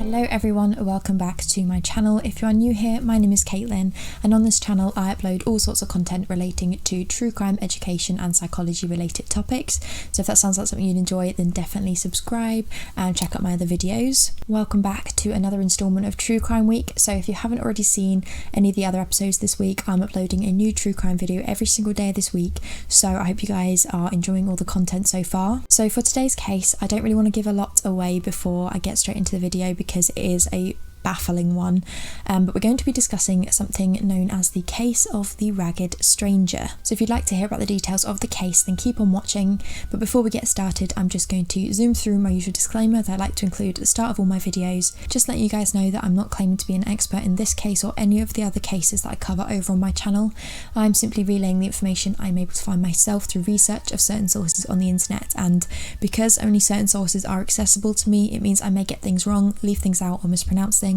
Hello everyone, welcome back to my channel. If you are new here, my name is Caitlin, and on this channel I upload all sorts of content relating to true crime, education and psychology related topics. So if that sounds like something you'd enjoy, then definitely subscribe and check out my other videos. Welcome back to another installment of True Crime Week. So if you haven't already seen any of the other episodes this week, I'm uploading a new true crime video every single day of this week. So I hope you guys are enjoying all the content so far. So for today's case, I don't really want to give a lot away before I get straight into the video because it is a baffling one, but we're going to be discussing something known as the case of the ragged stranger. So if you'd like to hear about the details of the case, then keep on watching. But before we get started, I'm just going to zoom through my usual disclaimer that I like to include at the start of all my videos, just letting you guys know that I'm not claiming to be an expert in this case or any of the other cases that I cover over on my channel. I'm simply relaying the information I'm able to find myself through research of certain sources on the internet, and because only certain sources are accessible to me, it means I may get things wrong, leave things out or mispronounce things.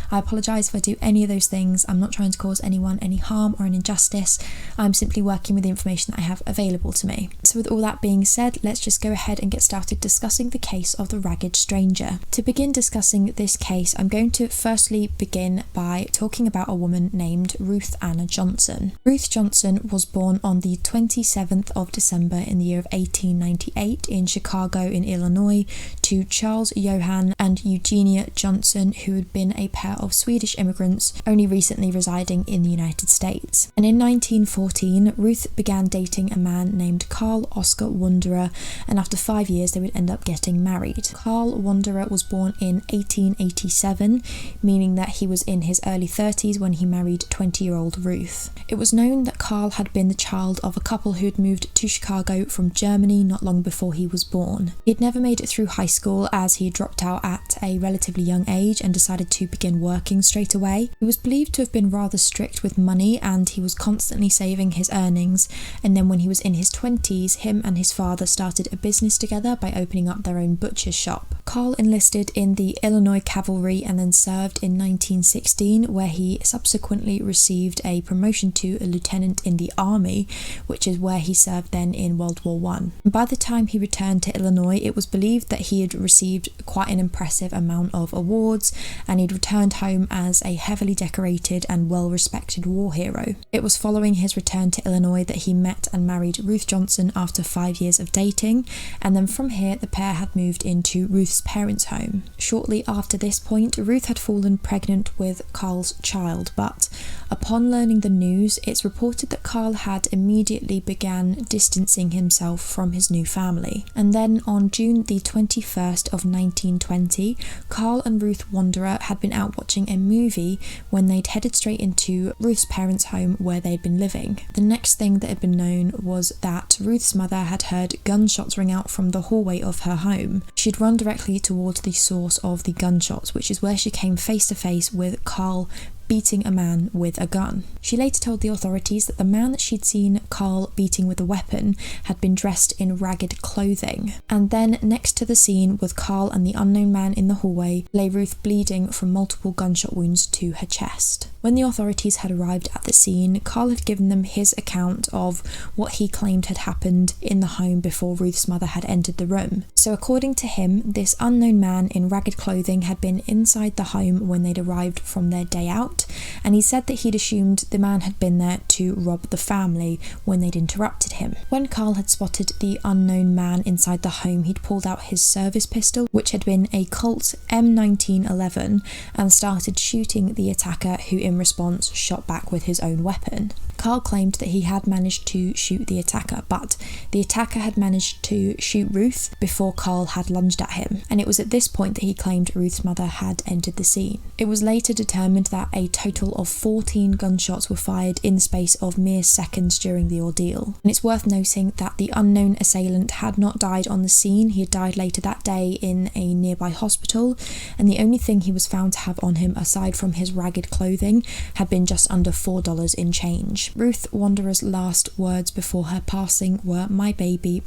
I apologise if I do any of those things. I'm not trying to cause anyone any harm or an injustice. I'm simply working with the information that I have available to me. So with all that being said, let's just go ahead and get started discussing the case of the ragged stranger. To begin discussing this case, I'm going to firstly begin by talking about a woman named Ruth Anna Johnson. Ruth Johnson was born on the 27th of December in the year of 1898 in Chicago in Illinois to Charles Johann and Eugenia Johnson, who had been a pair of Swedish immigrants only recently residing in the United States. And in 1914, Ruth began dating a man named Carl Oscar Wanderer, and after 5 years they would end up getting married. Carl Wanderer was born in 1887, meaning that he was in his early 30s when he married 20-year-old Ruth. It was known that Carl had been the child of a couple who had moved to Chicago from Germany not long before he was born. He had never made it through high school as he dropped out at a relatively young age and decided to begin working straight away. He was believed to have been rather strict with money, and he was constantly saving his earnings, and then when he was in his 20s, him and his father started a business together by opening up their own butcher's shop. Carl enlisted in the Illinois Cavalry and then served in 1916, where he subsequently received a promotion to a lieutenant in the army, which is where he served then in World War I. By the time he returned to Illinois, it was believed that he had received quite an impressive amount of awards, and he'd returned home as a heavily decorated and well-respected war hero. It was following his return to Illinois that he met and married Ruth Johnson after 5 years of dating, and then from here the pair had moved into Ruth's parents' home. Shortly after this point, Ruth had fallen pregnant with Carl's child, but upon learning the news, it's reported that Carl had immediately began distancing himself from his new family. And then on June the 21st of 1920, Carl and Ruth Wanderer had been out watching a movie when they'd headed straight into Ruth's parents' home where they'd been living. The next thing that had been known was that Ruth's mother had heard gunshots ring out from the hallway of her home. She'd run directly towards the source of the gunshots, which is where she came face to face with Carl beating a man with a gun. She later told the authorities that the man that she'd seen Carl beating with a weapon had been dressed in ragged clothing. And then next to the scene with Carl and the unknown man in the hallway lay Ruth bleeding from multiple gunshot wounds to her chest. When the authorities had arrived at the scene, Carl had given them his account of what he claimed had happened in the home before Ruth's mother had entered the room. So according to him, this unknown man in ragged clothing had been inside the home when they'd arrived from their day out, and he said that he'd assumed the man had been there to rob the family when they'd interrupted him. When Carl had spotted the unknown man inside the home, he'd pulled out his service pistol, which had been a Colt M1911, and started shooting the attacker, who in response shot back with his own weapon. Carl claimed that he had managed to shoot the attacker, but the attacker had managed to shoot Ruth before Carl had lunged at him, and it was at this point that he claimed Ruth's mother had entered the scene. It was later determined that a total of 14 gunshots were fired in the space of mere seconds during the ordeal. And it's worth noting that the unknown assailant had not died on the scene. He had died later that day in a nearby hospital, and the only thing he was found to have on him aside from his ragged clothing had been just under $4 in change. Ruth Wanderer's last words before her passing were, my baby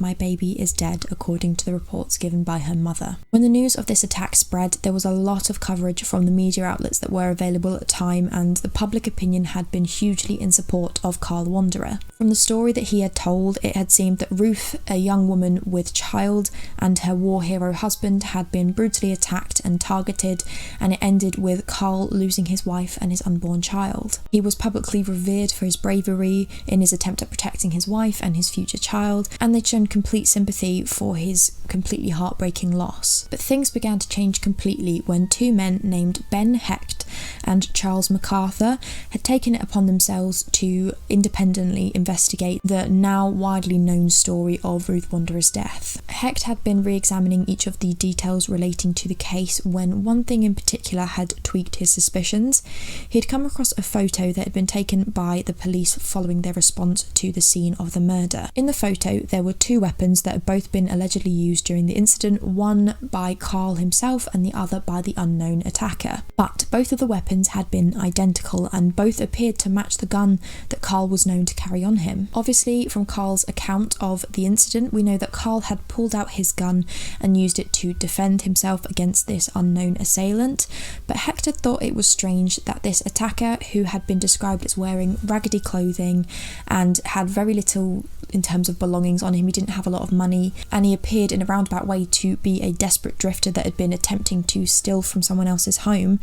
is dead," according to the reports given by her mother. When the news of this attack spread, there was a lot of coverage from the media outlets that were available at the time, and the public opinion had been hugely in support of Carl Wanderer. From the story that he had told, it had seemed that Ruth, a young woman with child, and her war hero husband had been brutally attacked and targeted, and it ended with Carl losing his wife and his unborn child. He was publicly revered for his bravery in his attempt at protecting his wife and his future child, and they'd shown complete sympathy for his completely heartbreaking loss. But things began to change completely when two men named Ben Hecht and Charles MacArthur had taken it upon themselves to independently investigate the now widely known story of Ruth Wanderer's death. Hecht had been re-examining each of the details relating to the case when one thing in particular had tweaked his suspicions. He had come across a photo that had been taken by the police following their response to the scene of the murder. In the photo, there were two weapons that had both been allegedly used during the incident, one by Carl himself and the other by the unknown attacker. But both of the weapons had been identical, and both appeared to match the gun that Carl was known to carry on him. Obviously, from Carl's account of the incident, we know that Carl had pulled out his gun and used it to defend himself against this unknown assailant, but Hector thought it was strange that this attacker, who had been described as wearing raggedy clothing and had very little in terms of belongings on him, he didn't have a lot of money, and he appeared in a roundabout way to be a desperate drifter that had been attempting to steal from someone else's home,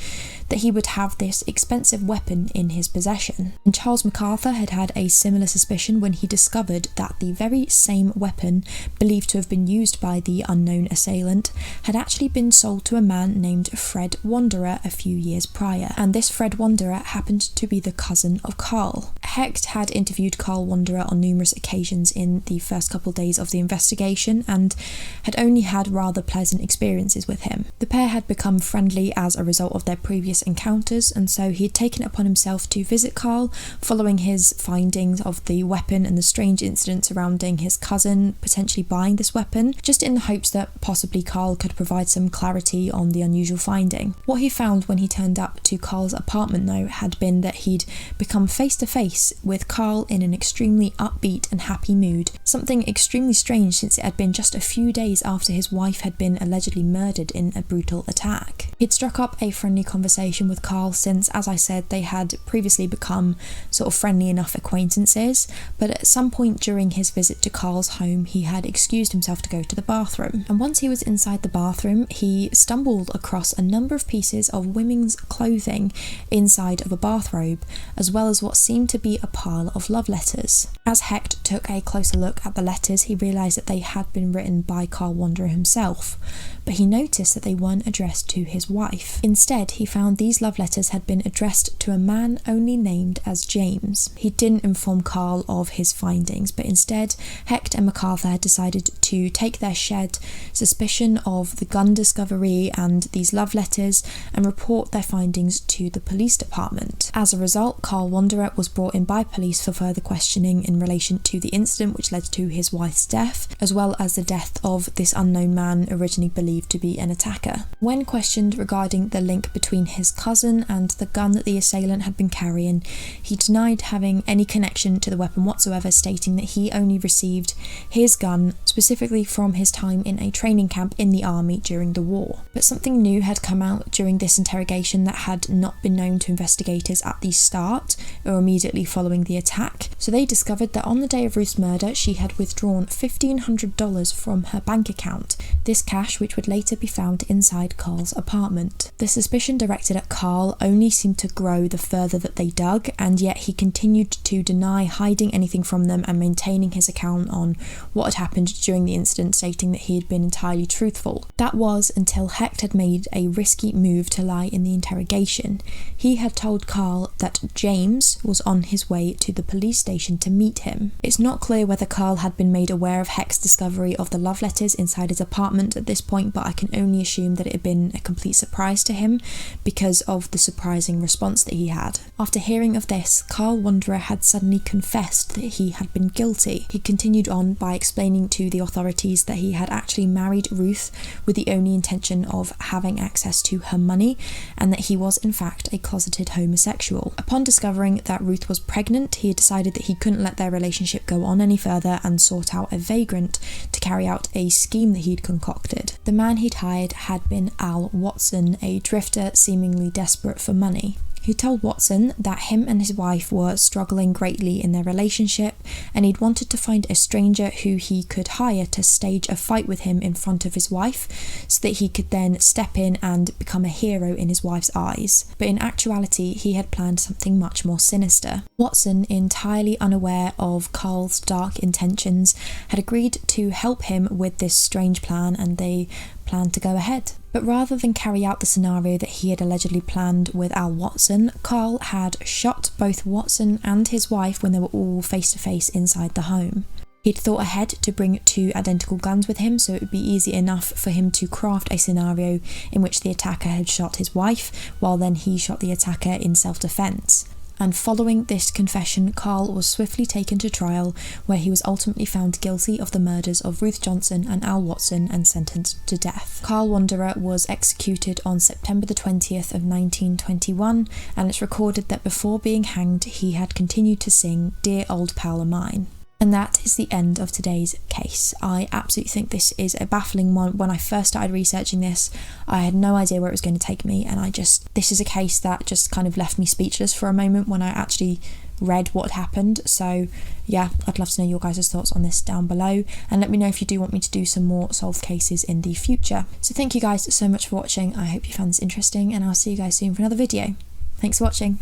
that he would have this expensive weapon in his possession. And Charles MacArthur had had a similar suspicion when he discovered that the very same weapon, believed to have been used by the unknown assailant, had actually been sold to a man named Fred Wanderer a few years prior, and this Fred Wanderer happened to be the cousin of Carl. Hecht had interviewed Carl Wanderer on numerous occasions in the first couple days of the investigation and had only had rather pleasant experiences with him. The pair had become friendly as a result of their previous encounters, and so he had taken it upon himself to visit Carl following his findings of the weapon and the strange incident surrounding his cousin potentially buying this weapon, just in the hopes that possibly Carl could provide some clarity on the unusual finding. What he found when he turned up to Carl's apartment, though, had been that he'd become face to face with Carl in an extremely upbeat and happy mood, something extremely strange since it had been just a few days after his wife had been allegedly murdered in a brutal attack. He'd struck up a friendly conversation with Carl since, as I said, they had previously become sort of friendly enough acquaintances, but at some point during his visit to Carl's home, he had excused himself to go to the bathroom, and once he was inside the bathroom, he stumbled across a number of pieces of women's clothing inside of a bathrobe, as well as what seemed to be a pile of love letters. As Hecht took a closer look at the letters, he realised that they had been written by Carl Wanderer himself, but he noticed that they weren't addressed to his wife. Instead, he found these love letters had been addressed to a man only named as James. He didn't inform Carl of his findings, but instead, Hecht and MacArthur had decided to take their shared suspicion of the gun discovery and these love letters and report their findings to the police department. As a result, Carl Wanderer was brought in by police for further questioning in relation to the incident which led to his wife's death, as well as the death of this unknown man originally believed to be an attacker. When questioned regarding the link between his cousin and the gun that the assailant had been carrying, he denied having any connection to the weapon whatsoever, stating that he only received his gun specifically from his time in a training camp in the army during the war. But something new had come out during this interrogation that had not been known to investigators at the start or immediately following the attack. So they discovered that on the day of Ruth's murder, she had withdrawn $1,500 from her bank account, this cash which would later be found inside Carl's apartment. The suspicion directed at Carl only seemed to grow the further that they dug, and yet he continued to deny hiding anything from them and maintaining his account on what had happened during the incident, stating that he had been entirely truthful. That was until Hecht had made a risky move to lie in the interrogation. He had told Carl that James was on his way to the police station to meet him. It's not not clear whether Carl had been made aware of Heck's discovery of the love letters inside his apartment at this point, but I can only assume that it had been a complete surprise to him because of the surprising response that he had. After hearing of this, Carl Wanderer had suddenly confessed that he had been guilty. He continued on by explaining to the authorities that he had actually married Ruth with the only intention of having access to her money, and that he was in fact a closeted homosexual. Upon discovering that Ruth was pregnant, he had decided that he couldn't let their relationship go on any further and sought out a vagrant to carry out a scheme that he'd concocted. The man he'd hired had been Al Watson, a drifter seemingly desperate for money. He told Watson that him and his wife were struggling greatly in their relationship, and he'd wanted to find a stranger who he could hire to stage a fight with him in front of his wife, so that he could then step in and become a hero in his wife's eyes. But in actuality, he had planned something much more sinister. Watson, entirely unaware of Carl's dark intentions, had agreed to help him with this strange plan, and they planned to go ahead. But rather than carry out the scenario that he had allegedly planned with Al Watson, Carl had shot both Watson and his wife when they were all face to face inside the home. He'd thought ahead to bring 2 identical guns with him, so it would be easy enough for him to craft a scenario in which the attacker had shot his wife, while then he shot the attacker in self-defense. And following this confession, Carl was swiftly taken to trial, where he was ultimately found guilty of the murders of Ruth Johnson and Al Watson and sentenced to death. Carl Wanderer was executed on September the 20th of 1921, and it's recorded that before being hanged, he had continued to sing "Dear Old Pal of Mine." And that is the end of today's case. I absolutely think this is a baffling one. When I first started researching this, I had no idea where it was going to take me, and this is a case that just kind of left me speechless for a moment when I actually read what happened. So yeah, I'd love to know your guys' thoughts on this down below, and let me know if you do want me to do some more solved cases in the future. So thank you guys so much for watching. I hope you found this interesting, and I'll see you guys soon for another video. Thanks for watching.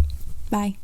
Bye.